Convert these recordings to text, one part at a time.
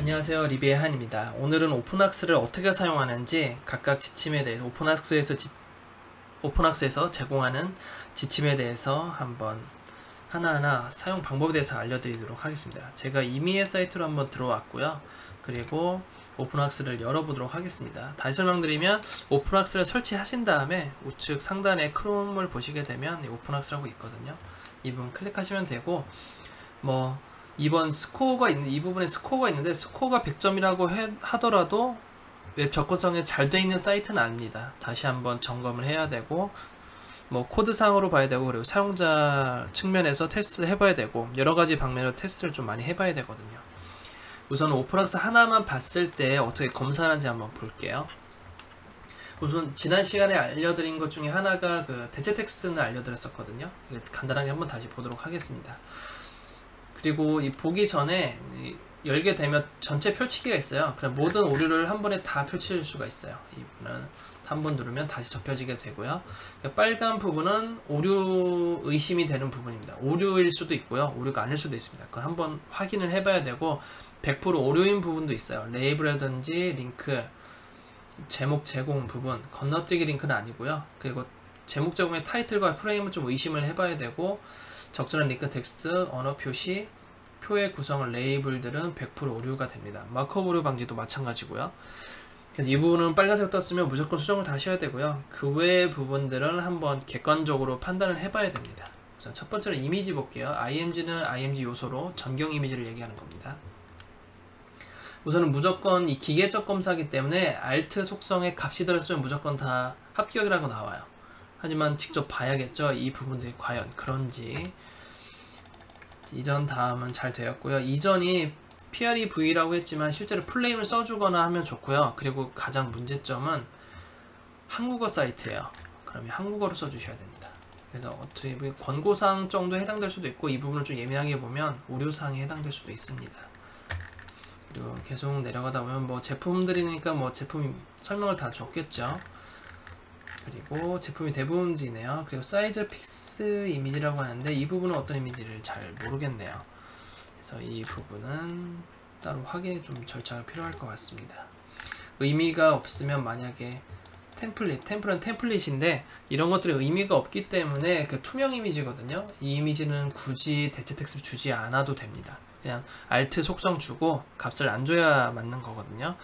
안녕하세요, 리비의 한입니다. 오늘은 오픈학스를 어떻게 사용하는지 각각 지침에 대해서 오픈학스에서 제공하는 지침에 대해서 한번 하나하나 사용 방법에 대해서 알려드리도록 하겠습니다. 제가 이미의 사이트로 한번 들어왔고요. 그리고 오픈학스를 열어보도록 하겠습니다. 다시 설명드리면 오픈학스를 설치하신 다음에 우측 상단에 크롬을 보시게 되면 오픈학스라고 있거든요. 이 부분 클릭하시면 되고, 이번 스코어가 있는 이 부분에 스코어가 있는데, 스코어가 100점이라고 하더라도 웹 접근성이 잘 돼 있는 사이트는 아닙니다. 다시 한번 점검을 해야 되고, 코드상으로 봐야 되고, 그리고 사용자 측면에서 테스트를 해봐야 되고, 여러 가지 방면으로 테스트를 좀 많이 해봐야 되거든요. 우선 오픈학스 하나만 봤을 때 어떻게 검사하는지 한번 볼게요. 우선 지난 시간에 알려드린 것 중에 하나가 그 대체 텍스트는 알려드렸었거든요. 간단하게 한번 다시 보도록 하겠습니다. 그리고 이 보기 전에 열게 되면 전체 펼치기가 있어요. 그럼 모든 오류를 한 번에 다 펼칠 수가 있어요. 이 부분은 한 번 누르면 다시 접혀지게 되고요. 빨간 부분은 오류 의심이 되는 부분입니다. 오류일 수도 있고요, 오류가 아닐 수도 있습니다. 그걸 한번 확인을 해봐야 되고, 100% 오류인 부분도 있어요. 레이블이라든지 링크, 제목 제공 부분, 건너뛰기 링크는 아니고요. 그리고 제목 제공의 타이틀과 프레임은 좀 의심을 해봐야 되고, 적절한 링크 텍스트, 언어 표시, 표의 구성을 레이블들은 100% 오류가 됩니다. 마크업 오류 방지도 마찬가지고요. 그래서 이 부분은 빨간색 떴으면 무조건 수정을 다시 해야 되고요. 그 외의 부분들은 한번 객관적으로 판단을 해봐야 됩니다. 우선 첫 번째로 이미지 볼게요. img는 img 요소로 전경 이미지를 얘기하는 겁니다. 우선은 무조건 이 기계적 검사이기 때문에 alt 속성에 값이 들었으면 무조건 다 합격이라고 나와요. 하지만 직접 봐야겠죠. 이 부분들이 과연 그런지. 이전 다음은 잘 되었고요. 이전이 PREV라고 했지만 실제로 풀네임을 써주거나 하면 좋고요. 그리고 가장 문제점은 한국어 사이트예요. 그러면 한국어로 써주셔야 됩니다. 그래서 어떻게 보면 권고사항 정도 해당될 수도 있고, 이 부분을 좀 예민하게 보면 오류사항에 해당될 수도 있습니다. 그리고 계속 내려가다 보면 제품들이니까 제품 설명을 다 줬겠죠. 그리고 제품이 대부분이네요. 그리고 사이즈 픽스 이미지라고 하는데, 이 부분은 어떤 이미지를 잘 모르겠네요. 그래서 이 부분은 따로 확인에 좀 절차가 필요할 것 같습니다. 의미가 없으면 만약에 템플은 템플릿인데 이런 것들이 의미가 없기 때문에 그 투명 이미지거든요. 이 이미지는 굳이 대체 텍스트를 주지 않아도 됩니다. 그냥 alt 속성 주고 값을 안 줘야 맞는 거거든요.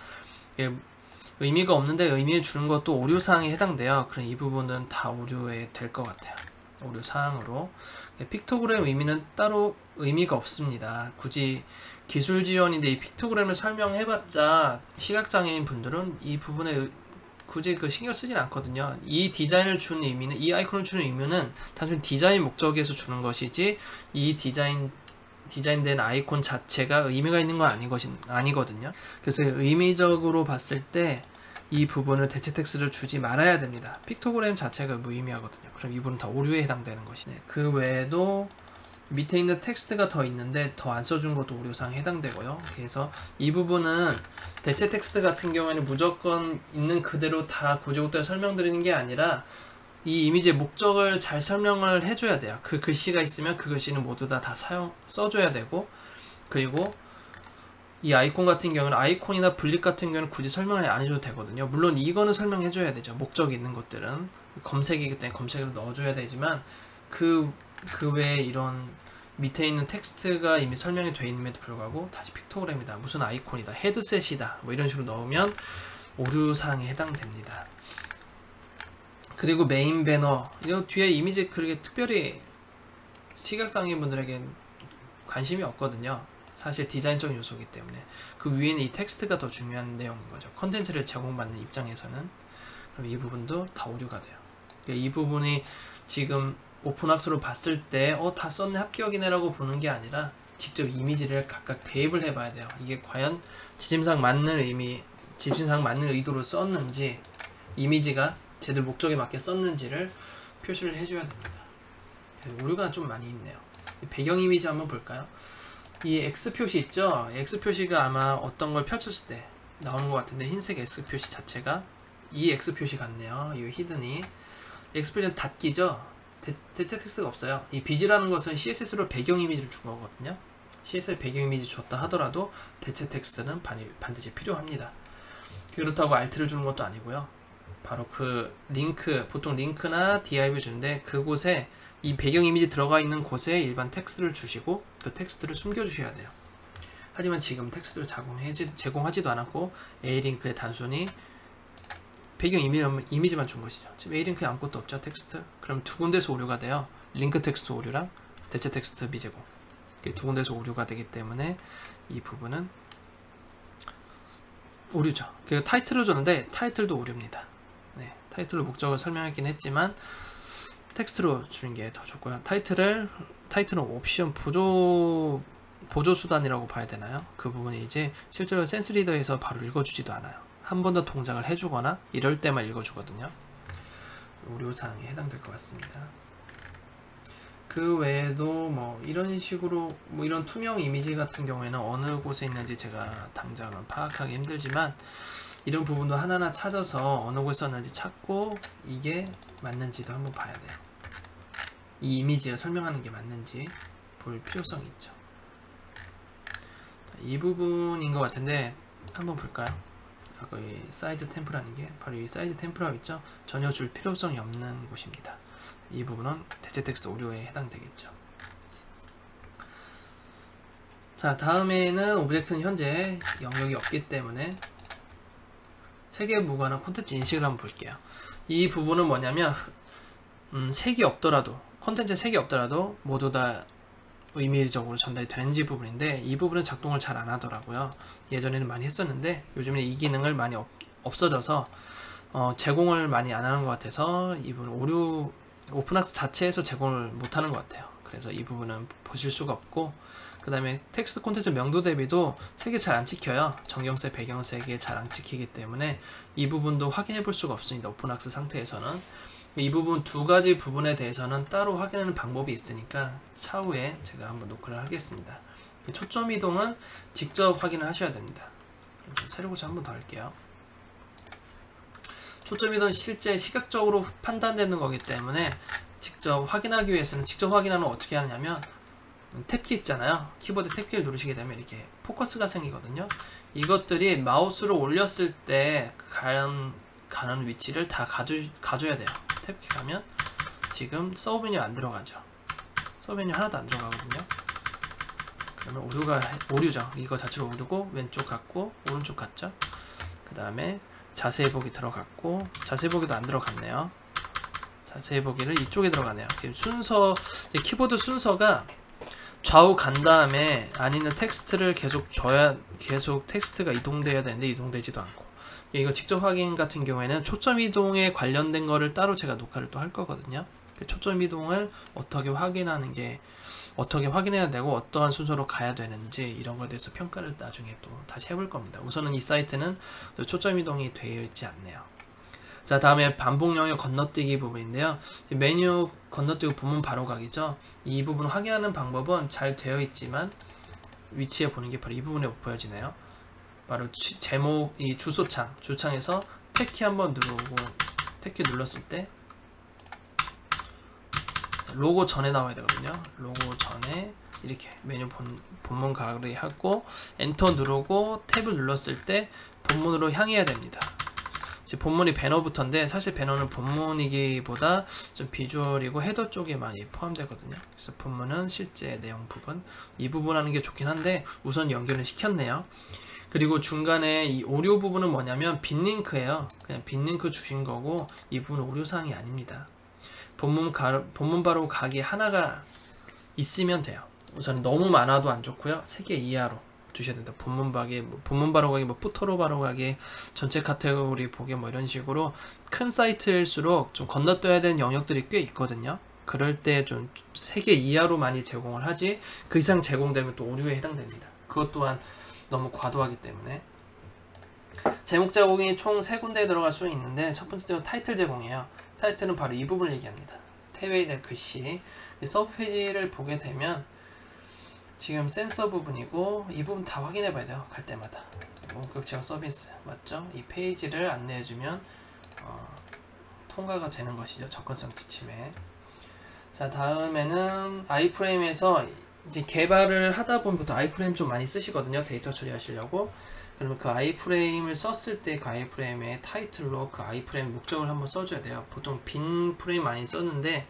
의미가 없는데 의미를 주는 것도 오류사항에 해당돼요. 그럼 이 부분은 다 오류에 될 것 같아요. 오류사항으로. 픽토그램 의미는 따로 의미가 없습니다. 굳이 기술 지원인데 이 픽토그램을 설명해봤자 시각장애인 분들은 이 부분에 굳이 신경 쓰진 않거든요. 이 디자인을 주는 의미는, 이 아이콘을 주는 의미는 단순히 디자인 목적에서 주는 것이지, 이 디자인된 아이콘 자체가 의미가 있는 건 아니거든요. 그래서 의미적으로 봤을 때 이 부분을 대체 텍스트를 주지 말아야 됩니다. 픽토그램 자체가 무의미하거든요. 그럼 이 부분은 다 오류에 해당되는 것이네. 그 외에도 밑에 있는 텍스트가 더 있는데 더 안 써준 것도 오류사항에 해당되고요. 그래서 이 부분은 대체 텍스트 같은 경우에는 무조건 있는 그대로 다 고지고대로 설명드리는 게 아니라 이 이미지의 목적을 잘 설명을 해줘야 돼요. 그 글씨가 있으면 그 글씨는 모두 다 써줘야 되고, 그리고 이 아이콘 같은 경우는 아이콘이나 블릭 같은 경우는 굳이 설명을 안 해줘도 되거든요. 물론 이거는 설명해줘야 되죠. 목적이 있는 것들은 검색이기 때문에 검색으로 넣어줘야 되지만, 그 외에 이런 밑에 있는 텍스트가 이미 설명이 되어 있음에도 불구하고 다시 픽토그램이다, 무슨 아이콘이다, 헤드셋이다, 이런 식으로 넣으면 오류사항에 해당됩니다. 그리고 메인 배너, 이 뒤에 이미지 그렇게 특별히 시각장애인 분들에게 관심이 없거든요. 사실 디자인적인 요소이기 때문에. 그 위에는 이 텍스트가 더 중요한 내용인 거죠. 컨텐츠를 제공받는 입장에서는. 그럼 이 부분도 다 오류가 돼요. 이 부분이 지금 오픈학스로 봤을 때 다 썼네, 합격이네 라고 보는 게 아니라 직접 이미지를 각각 대입을 해봐야 돼요. 이게 과연 지침상 맞는 의도로 썼는지, 이미지가 제대로 목적에 맞게 썼는지를 표시를 해줘야 됩니다. 오류가 좀 많이 있네요. 배경 이미지 한번 볼까요? 이 X 표시 있죠? X 표시가 아마 어떤 걸 펼쳤을 때 나오는 것 같은데, 흰색 X 표시 자체가 이 X 표시 같네요. 이 히든이 X 표시는 닫기죠? 대체 텍스트가 없어요. 이 비즈라는 것은 CSS로 배경 이미지를 준 거거든요. CSS 배경 이미지 줬다 하더라도 대체 텍스트는 반드시 필요합니다. 그렇다고 Alt를 주는 것도 아니고요. 바로 그 링크, 보통 링크나 div 주는데 그곳에 이 배경 이미지 들어가 있는 곳에 일반 텍스트를 주시고 그 텍스트를 숨겨 주셔야 돼요. 하지만 지금 텍스트를 제공하지도 않았고 A링크에 단순히 배경 이미지만 준 것이죠. 지금 A링크에 아무것도 없죠, 텍스트. 그럼 두 군데서 오류가 돼요. 링크 텍스트 오류랑 대체 텍스트 미제공. 두 군데서 오류가 되기 때문에 이 부분은 오류죠. 그리고 타이틀을 줬는데 타이틀도 오류입니다. 네, 타이틀로 목적을 설명하긴 했지만 텍스트로 주는 게 더 좋고요. 타이틀은 옵션 보조 수단이라고 봐야 되나요? 그 부분이 이제 실제로 센스 리더에서 바로 읽어주지도 않아요. 한 번 더 동작을 해주거나 이럴 때만 읽어주거든요. 오류사항에 해당될 것 같습니다. 그 외에도 뭐 이런 식으로 뭐 이런 투명 이미지 같은 경우에는 어느 곳에 있는지 제가 당장은 파악하기 힘들지만 이런 부분도 하나하나 찾아서 어느 곳에 있는지 찾고 이게 맞는지도 한번 봐야 돼요. 이 이미지가 설명하는 게 맞는지 볼 필요성이 있죠. 이 부분인 것 같은데 한번 볼까요? 아까 이 사이즈 템프라는 게 바로 이 사이즈 템프라 있죠? 전혀 줄 필요성이 없는 곳입니다. 이 부분은 대체 텍스트 오류에 해당되겠죠. 자, 다음에는 오브젝트는 현재 영역이 없기 때문에 색에 무관한 콘텐츠 인식을 한번 볼게요. 이 부분은 뭐냐면 색이 없더라도 콘텐츠에 색이 없더라도 모두 다 의미적으로 전달이 되는지 부분인데 이 부분은 작동을 잘 안 하더라고요. 예전에는 많이 했었는데 요즘에는 이 기능을 많이 없어져서 제공을 많이 안 하는 것 같아서 이 부분 오류 오픈학스 자체에서 제공을 못 하는 것 같아요. 그래서 이 부분은 보실 수가 없고 그 다음에 텍스트 콘텐츠 명도 대비도 색이 잘 안 찍혀요. 정경색, 배경색이 잘 안 찍히기 때문에 이 부분도 확인해 볼 수가 없습니다. 오픈학스 상태에서는. 이 부분 두 가지 부분에 대해서는 따로 확인하는 방법이 있으니까 차후에 제가 한번 노크를 하겠습니다. 초점 이동은 직접 확인을 하셔야 됩니다. 세로 고치 한번 더 할게요. 초점 이동은 실제 시각적으로 판단되는 거기 때문에 직접 확인하기 위해서는 직접 확인하는 건 어떻게 하느냐면 탭키 있잖아요. 키보드 탭키를 누르시게 되면 이렇게 포커스가 생기거든요. 이것들이 마우스로 올렸을 때 가는 위치를 다 가져야 돼요. 탭키 가면 지금 서브 메뉴 안 들어가죠. 서브 메뉴 하나도 안 들어가거든요. 그러면 오류죠. 이거 자체로 오류고 왼쪽 갔고 오른쪽 갔죠. 그 다음에 자세히 보기 들어갔고 자세히 보기도 안 들어갔네요. 자세히 보기를 이쪽에 들어가네요. 키보드 순서가 좌우 간 다음에 안에 있는 텍스트를 계속 텍스트가 이동돼야 되는데 이동되지도 않고 이거 직접 확인 같은 경우에는 초점 이동에 관련된 거를 따로 제가 녹화를 또 할 거거든요. 초점 이동을 어떻게 확인해야 되고 어떠한 순서로 가야 되는지 이런 거에 대해서 평가를 나중에 또 다시 해볼 겁니다. 우선은 이 사이트는 초점 이동이 되어 있지 않네요. 자, 다음에 반복 영역 건너뛰기 부분인데요. 메뉴 건너뛰고 본문 바로가기죠. 이 부분 확인하는 방법은 잘 되어 있지만 위치에 보는 게 바로 이 부분에 보여지네요. 바로 제목, 이 주소창에서 탭키 한번 누르고 탭키 눌렀을 때 로고 전에 나와야 되거든요. 로고 전에 이렇게 메뉴 본문 가리 하고 엔터 누르고 탭을 눌렀을 때 본문으로 향해야 됩니다. 본문이 배너부터인데 사실 배너는 본문이기보다 좀 비주얼이고 헤더 쪽에 많이 포함되거든요. 그래서 본문은 실제 내용 부분, 이 부분 하는 게 좋긴 한데 우선 연결을 시켰네요. 그리고 중간에 이 오류 부분은 뭐냐면 빈링크예요. 그냥 빈링크 주신 거고 이 부분은 오류사항이 아닙니다. 본문 바로 가기 하나가 있으면 돼요. 우선 너무 많아도 안 좋고요. 3개 이하로 주셔야 된다. 본문 바로 가기, 푸터로 바로 가기, 전체 카테고리 보기 이런 식으로 큰 사이트일수록 좀 건너뛰어야 되는 영역들이 꽤 있거든요. 그럴 때 좀 3개 이하로 많이 제공을 하지 그 이상 제공되면 또 오류에 해당됩니다. 그것 또한 너무 과도하기 때문에. 제목 제공이 총 3군데에 들어갈 수 있는데 첫 번째로 타이틀 제공이에요. 타이틀은 바로 이 부분을 얘기합니다. 탭에 있는 글씨. 서브 페이지를 보게 되면 지금 센서 부분이고 이 부분 다 확인해 봐야 돼요. 갈 때마다. 원격 제어 서비스 맞죠? 이 페이지를 안내해주면 통과가 되는 것이죠. 접근성 지침에. 자, 다음에는 아이프레임에서 이제 개발을 하다 보면 보통 아이프레임 좀 많이 쓰시거든요. 데이터 처리하시려고. 그러면 그 아이프레임을 썼을 때 그 아이프레임의 타이틀로 그 아이프레임 목적을 한번 써줘야 돼요. 보통 빈 프레임 많이 썼는데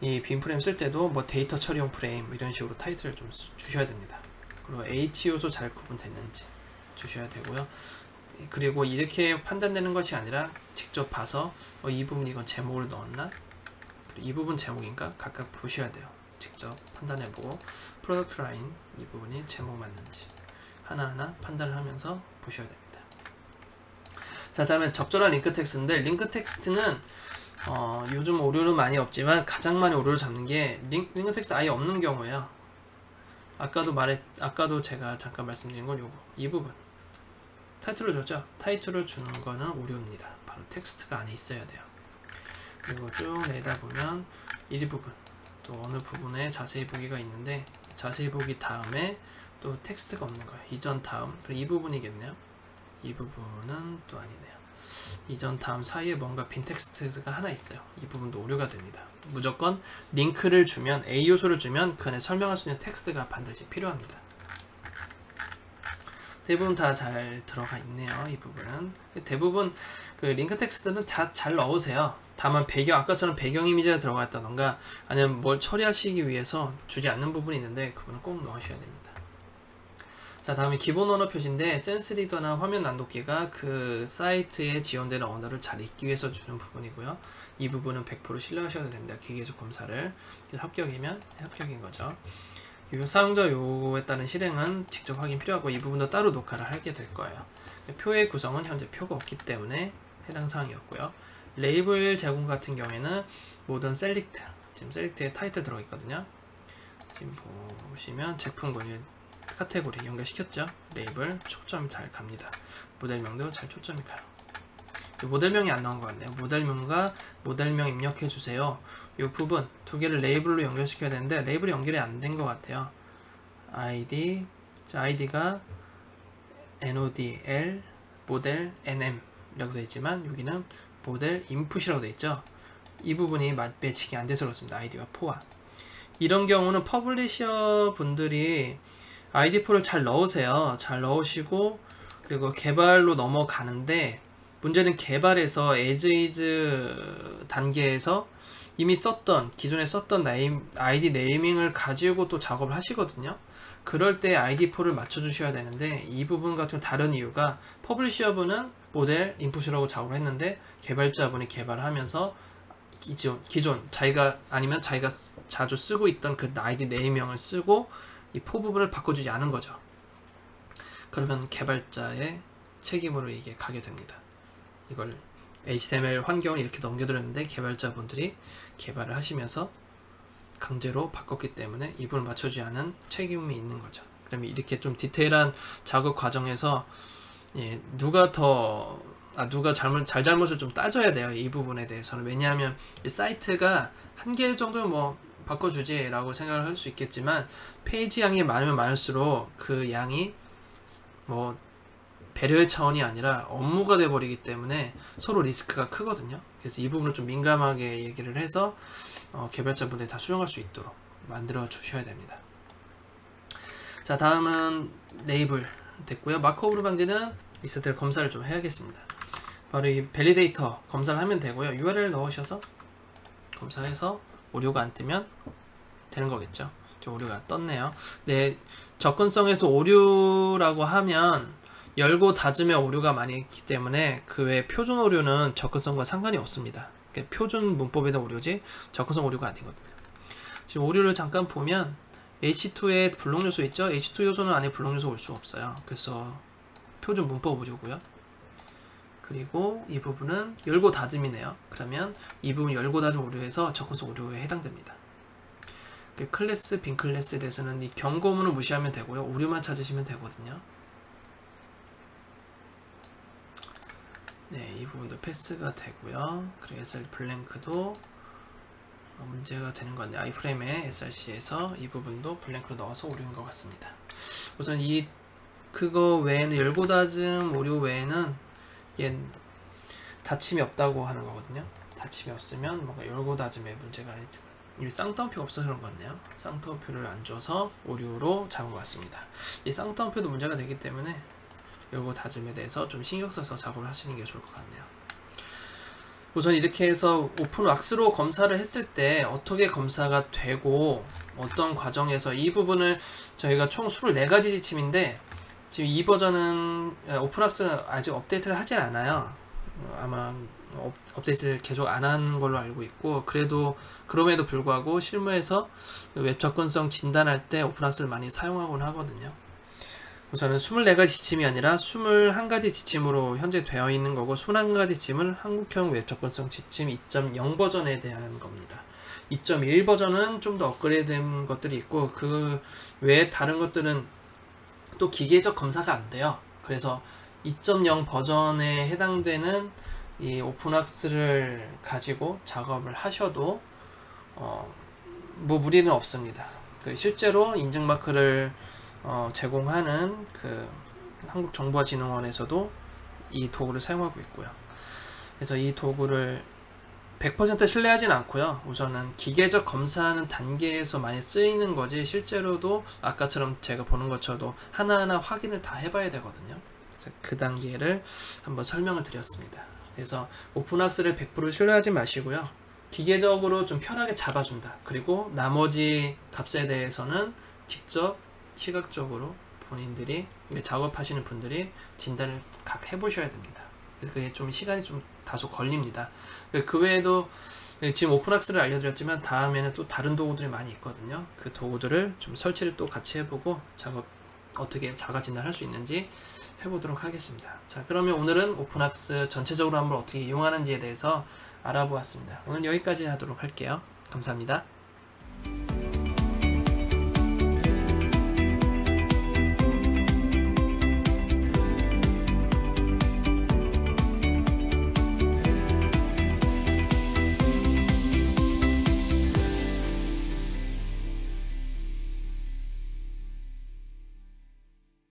이 빈 프레임 쓸 때도 뭐 데이터 처리용 프레임 이런 식으로 타이틀을 좀 주셔야 됩니다. 그리고 H 요소 잘 구분됐는지 주셔야 되고요. 그리고 이렇게 판단되는 것이 아니라 직접 봐서 이 부분 이건 제목으로 넣었나? 이 부분 제목인가? 각각 보셔야 돼요. 직접 판단해보고 프로덕트 라인 이 부분이 제목 맞는지 하나하나 판단을 하면서 보셔야 됩니다. 자, 다음에 적절한 링크 텍스트인데 링크 텍스트는 요즘 오류는 많이 없지만 가장 많이 오류를 잡는 게 링크 텍스트 아예 없는 경우예요. 아까도 제가 잠깐 말씀드린 건 요거 이 부분 타이틀을 줬죠. 타이틀을 주는 거는 오류입니다. 바로 텍스트가 안에 있어야 돼요. 그리고 쭉 내다 보면 이 부분 또 어느 부분에 자세히 보기가 있는데 자세히 보기 다음에 또 텍스트가 없는 거예요. 이전 다음 그리고 이 부분이겠네요. 이 부분은 또 아니네요. 이전 다음 사이에 뭔가 빈 텍스트가 하나 있어요. 이 부분도 오류가 됩니다. 무조건 링크를 주면 A 요소를 주면 그 안에 설명할 수 있는 텍스트가 반드시 필요합니다. 대부분 다 잘 들어가 있네요. 이 부분은 대부분 그 링크 텍스트는 다 잘 넣으세요. 다만 배경 아까처럼 배경 이미지가 들어가 있다던가 아니면 뭘 처리하시기 위해서 주지 않는 부분이 있는데 그거는 꼭 넣으셔야 됩니다. 자, 다음에 기본 언어 표시인데 센스 리더나 화면 낭독기가 그 사이트에 지원되는 언어를 잘 읽기 위해서 주는 부분이고요. 이 부분은 100% 신뢰하셔도 됩니다. 기계적 검사를. 합격이면 합격인 거죠. 사용자 요구에 따른 실행은 직접 확인 필요하고 이 부분도 따로 녹화를 하게 될 거예요. 표의 구성은 현재 표가 없기 때문에 해당 사항이었고요. 레이블 제공 같은 경우에는 모든 셀렉트, 지금 셀렉트에 타이틀 들어있거든요. 지금 보시면 제품군을 카테고리 연결시켰죠. 레이블 초점이 잘 갑니다. 모델명도 잘 초점이 가요. 모델명이 안 나온 것 같네요. 모델명과 모델명 입력해 주세요. 이 부분 두 개를 레이블로 연결시켜야 되는데 레이블이 연결이 안 된 것 같아요. ID, ID가 NODL, 모델 NM 이라고 되어 있지만 여기는 모델 인풋이라고 되어 있죠. 이 부분이 매칭이 안 돼서 그렇습니다. ID와 포와. 이런 경우는 퍼블리셔 분들이 ID4를 잘 넣으세요. 잘 넣으시고 그리고 개발로 넘어가는데 문제는 개발에서 as is 단계에서 이미 기존에 썼던 ID 네이밍을 가지고 또 작업을 하시거든요. 그럴 때 ID4를 맞춰주셔야 되는데 이 부분 같은 다른 이유가 퍼블리셔분은 모델 인풋이라고 작업을 했는데 개발자분이 개발하면서 기존 자기가 아니면 자기가 자주 쓰고 있던 그 ID 네이밍을 쓰고 이 포 부분을 바꿔주지 않은 거죠. 그러면 개발자의 책임으로 이게 가게 됩니다. 이걸 HTML 환경을 이렇게 넘겨드렸는데 개발자분들이 개발을 하시면서 강제로 바꿨기 때문에 이 부분을 맞춰주지 않은 책임이 있는 거죠. 그러면 이렇게 좀 디테일한 작업 과정에서 누가 잘못을 좀 따져야 돼요. 이 부분에 대해서는. 왜냐하면 이 사이트가 한 개 정도는 뭐 바꿔주지 라고 생각을 할 수 있겠지만 페이지 양이 많으면 많을수록 그 양이 뭐 배려의 차원이 아니라 업무가 돼버리기 때문에 서로 리스크가 크거든요. 그래서 이 부분을 좀 민감하게 얘기를 해서 개발자분들이 다 수정할 수 있도록 만들어 주셔야 됩니다. 자, 다음은 레이블 됐고요. 마크 오브로 방지는 익스텔 검사를 좀 해야겠습니다. 바로 이 밸리데이터 검사를 하면 되고요. URL 넣으셔서 검사해서 오류가 안 뜨면 되는 거겠죠. 오류가 떴네요. 네, 접근성에서 오류라고 하면 열고 닫음의 오류가 많이 있기 때문에 그 외 표준 오류는 접근성과 상관이 없습니다. 표준 문법에 대한 오류지 접근성 오류가 아니거든요. 지금 오류를 잠깐 보면 H2에 불록 요소 있죠? H2 요소는 안에 불록 요소 올 수 없어요. 그래서 표준 문법 오류고요. 그리고 이 부분은 열고 닫음이네요. 그러면 이 부분 열고 닫음 오류에서 접근성 오류에 해당됩니다. 클래스, 빈 클래스에 대해서는 이 경고문을 무시하면 되고요. 오류만 찾으시면 되거든요. 네, 이 부분도 패스가 되고요. 그리고 SR 블랭크도 문제가 되는 건데 아이프레임의 SRC에서 이 부분도 블랭크로 넣어서 오류인 것 같습니다. 우선 그거 외에는 열고 닫음 오류 외에는 닫힘이 없다고 하는 거거든요. 닫힘이 없으면 뭔가 열고 닫음에 문제가 이 쌍따옴표가 없어서 그런 것 같네요. 쌍따옴표를 안 줘서 오류로 잡은 것 같습니다. 이 쌍따옴표도 문제가 되기 때문에 요거 다짐에 대해서 좀 신경 써서 작업을 하시는 게 좋을 것 같네요. 우선 이렇게 해서 오픈 왁스로 검사를 했을 때 어떻게 검사가 되고 어떤 과정에서 이 부분을 저희가 총 24가지 지침인데 지금 이 버전은 오픈 왁스 아직 업데이트를 하진 않아요. 아마 업데이트를 계속 안 한 걸로 알고 있고, 그럼에도 불구하고 실무에서 웹 접근성 진단할 때 오픈 왁스를 많이 사용하곤 하거든요. 우선은 24가지 지침이 아니라 21가지 지침으로 현재 되어 있는 거고, 21가지 지침은 한국형 웹 접근성 지침 2.0 버전에 대한 겁니다. 2.1 버전은 좀 더 업그레이드된 것들이 있고, 그 외에 다른 것들은 또 기계적 검사가 안 돼요. 그래서 2.0 버전에 해당되는 이 오픈왁스를 가지고 작업을 하셔도 뭐 무리는 없습니다. 실제로 인증마크를 제공하는 그 한국정보화진흥원에서도 이 도구를 사용하고 있고요. 그래서 이 도구를 100% 신뢰하진 않고요. 우선은 기계적 검사하는 단계에서 많이 쓰이는 거지, 실제로도 아까처럼 제가 보는 것처럼 하나하나 확인을 다 해봐야 되거든요. 그래서 그 단계를 한번 설명을 드렸습니다. 그래서 오픈왁스를 100% 신뢰하지 마시고요. 기계적으로 좀 편하게 잡아준다. 그리고 나머지 값에 대해서는 직접 시각적으로 본인들이 작업하시는 분들이 진단을 각 해보셔야 됩니다. 그래서 그게 좀 시간이 좀 다소 걸립니다. 그 외에도 지금 오픈왁스를 알려드렸지만 다음에는 또 다른 도구들이 많이 있거든요. 그 도구들을 좀 설치를 또 같이 해보고 작업 어떻게 자가 진단할 수 있는지 해보도록 하겠습니다. 자, 그러면 오늘은 오픈왁스 전체적으로 한번 어떻게 이용하는지에 대해서 알아보았습니다. 오늘 여기까지 하도록 할게요. 감사합니다.